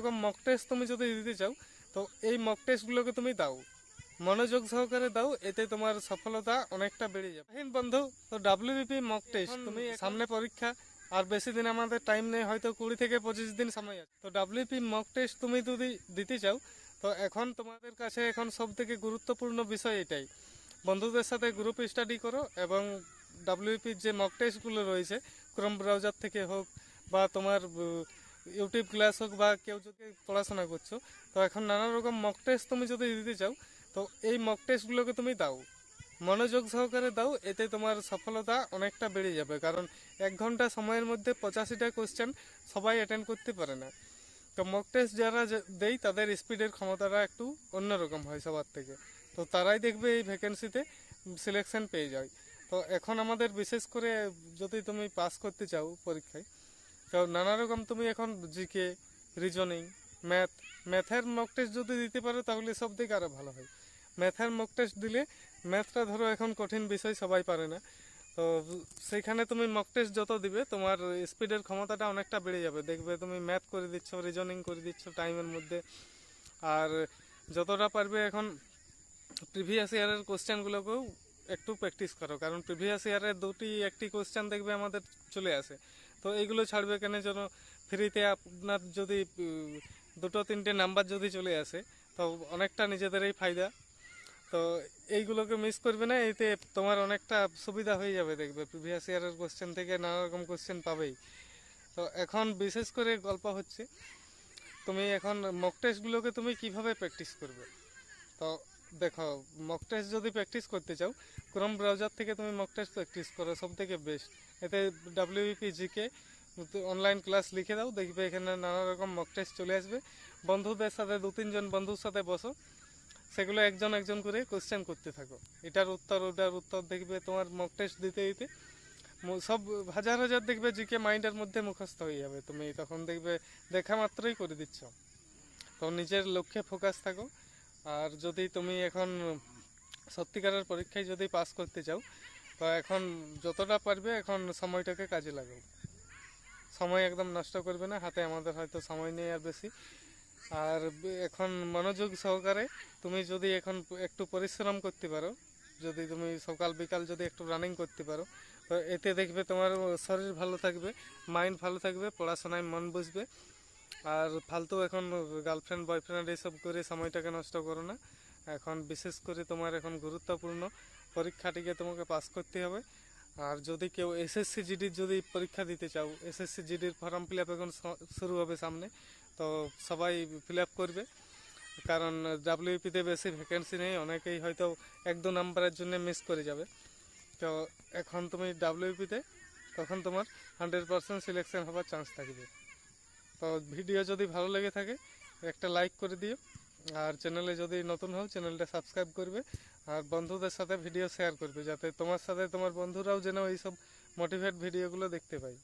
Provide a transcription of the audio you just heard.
রকম mock test তুমি যদি দিতে চাও, তো এই মক টেস্টগুলোকে তুমি দাও, মনোযোগ সহকারে দাও, এতে তোমার সফলতা অনেকটা বেড়ে যাবে। বন্ধু, তো ডাব্লিউবিপি মক টেস্ট তুমি সামনে পরীক্ষা, আর বেশি দিন আমাদের টাইম নেই, হয়তো 20 থেকে 25 দিন সময় আছে। তো ডাব্লিউবিপি মক টেস্ট তুমি যদি দিতে চাও, তো এখন তোমাদের কাছে এখন সব থেকে গুরুত্বপূর্ণ বিষয় এটাই, বন্ধুদের সাথে গ্রুপ স্টাডি করো এবং ডাব্লিউপির যে মক টেস্টগুলো রয়েছে ক্রোম ব্রাউজার থেকে হোক বা তোমার ইউটিউব ক্লাস হোক বা কেউ যদি পড়াশোনা করছো, তো এখন নানা রকম মক টেস্ট তুমি যদি দিতে চাও, তো এই মক টেস্টগুলোকে তুমি দাও, মনোযোগ সহকারে দাও, এতে তোমার সফলতা অনেকটা বেড়ে যাবে। কারণ 1 ঘন্টা সময়ের মধ্যে 85টা কোশ্চেন সবাই অ্যাটেন্ড করতে পারে না। তো মক টেস্ট যারা দেয় তাদের স্পিডের ক্ষমতাটা একটু অন্যরকম হয় সবার থেকে, তো তারাই দেখবে এই ভ্যাকেন্সিতে সিলেকশন পেয়ে যায়। তো এখন আমাদের বিশেষ করে যদি তুমি পাস করতে চাও পরীক্ষায়, তো নানা রকম তুমি এখন জিকে, রিজনিং, ম্যাথের মক টেস্ট যদি দিতে পারো তাহলে সব দিকে আরও ভালো হয়। ম্যাথের মক টেস্ট দিলে, ম্যাথটা ধরো এখন কঠিন বিষয়, সবাই পারে না, তো সেইখানে তুমি মক টেস্ট যত দিবে তোমার স্পিডের ক্ষমতাটা অনেকটা বেড়ে যাবে, দেখবে তুমি ম্যাথ করে দিচ্ছ, রিজনিং করে দিচ্ছ টাইমের মধ্যে। আর যতটা পারবে এখন প্রিভিয়াস ইয়ারের কোশ্চেনগুলোকেও একটু প্র্যাকটিস করো, কারণ প্রিভিয়াস ইয়ারের একটি কোশ্চেন দেখবে আমাদের চলে আসে, তো এইগুলো ছাড়বে কেন, যেন ফ্রিতে আপনার যদি 2-3টে নাম্বার যদি চলে আসে, তো অনেকটা নিজেদেরই ফায়দা। তো এইগুলোকে মিস করবে না, এতে তোমার অনেকটা সুবিধা হয়ে যাবে, দেখবে প্রিভিয়াস ইয়ারের কোশ্চেন থেকে নানা রকম কোশ্চেন পাবেই। তো এখন বিশেষ করে গল্প হচ্ছে তুমি এখন মক টেস্টগুলোকে তুমি কিভাবে প্র্যাকটিস করবে। তো দেখো, মক টেস্ট যদি প্র্যাকটিস করতে চাও, ক্রোম ব্রাউজার থেকে তুমি মক টেস্ট প্র্যাকটিস করো, সব থেকে বেস্ট। এতে ডাব্লিউপি জিকে অনলাইন ক্লাস লিখে দাও, দেখবে এখানে নানা রকম মক টেস্ট চলে আসবে। বন্ধুদের সাথে 2-3জন বন্ধুর সাথে বসো, সেগুলো একজন একজন করে কোশ্চেন করতে থাকো, এটার উত্তর ওটার উত্তর, দেখবে তোমার মক টেস্ট দিতে দিতে সব হাজার হাজার দেখবে জিকে মাইন্ডের মধ্যে মুখস্থ হয়ে যাবে, তুমি তখন দেখবে দেখা মাত্রই করে দিচ্ছ। তো নিজের লক্ষ্যে ফোকাস থাকো। আর যদি তুমি এখন সত্যিকারের পরীক্ষায় যদি পাস করতে চাও, তো এখন যতটা পারবে এখন সময়টাকে কাজে লাগাও, সময় একদম নষ্ট করবে না, হাতে আমাদের হয়তো সময় নেই আর বেশি। আর এখন মনোযোগ সহকারে তুমি যদি এখন একটু পরিশ্রম করতে পারো, যদি তুমি সকাল বিকাল যদি একটু রানিং করতে পারো, তো এতে দেখবে তোমার শরীর ভালো থাকবে, মাইন্ড ভালো থাকবে, পড়াশোনায় মন বসবে। আর ফালতু এখন গার্লফ্রেন্ড বয়ফ্রেন্ড এইসব করে সময়টাকে নষ্ট করো না। এখন বিশেষ করে তোমার এখন গুরুত্বপূর্ণ পরীক্ষাটিকে তোমাকে পাস করতে হবে। আর যদি কেউ এসএসসি জিডির যদি পরীক্ষা দিতে চাও, এসএসসি জিডির ফর্ম ফিল আপ এখন শুরু হবে সামনে, তো সবাই ফিল আপ করবে, কারণ ডাব্লিউপিতে বেশি ভ্যাকেন্সি নেই, অনেকেই হয়তো 1-2 নাম্বারের জন্য মিস করে যাবে। তো এখন তুমি ডাব্লিউপিতে তখন তোমার 100% সিলেকশন হওয়ার চান্স থাকবে। তো ভিডিও যদি ভালো লেগে থাকে একটা লাইক করে দিও, আর চ্যানেলে যদি নতুন হও চ্যানেলটা সাবস্ক্রাইব করবে, আর বন্ধুদের সাথে ভিডিও শেয়ার করবে, যাতে তোমার সাথে তোমার বন্ধুরাও যেন এইসব মোটিভেট ভিডিওগুলো দেখতে পায়।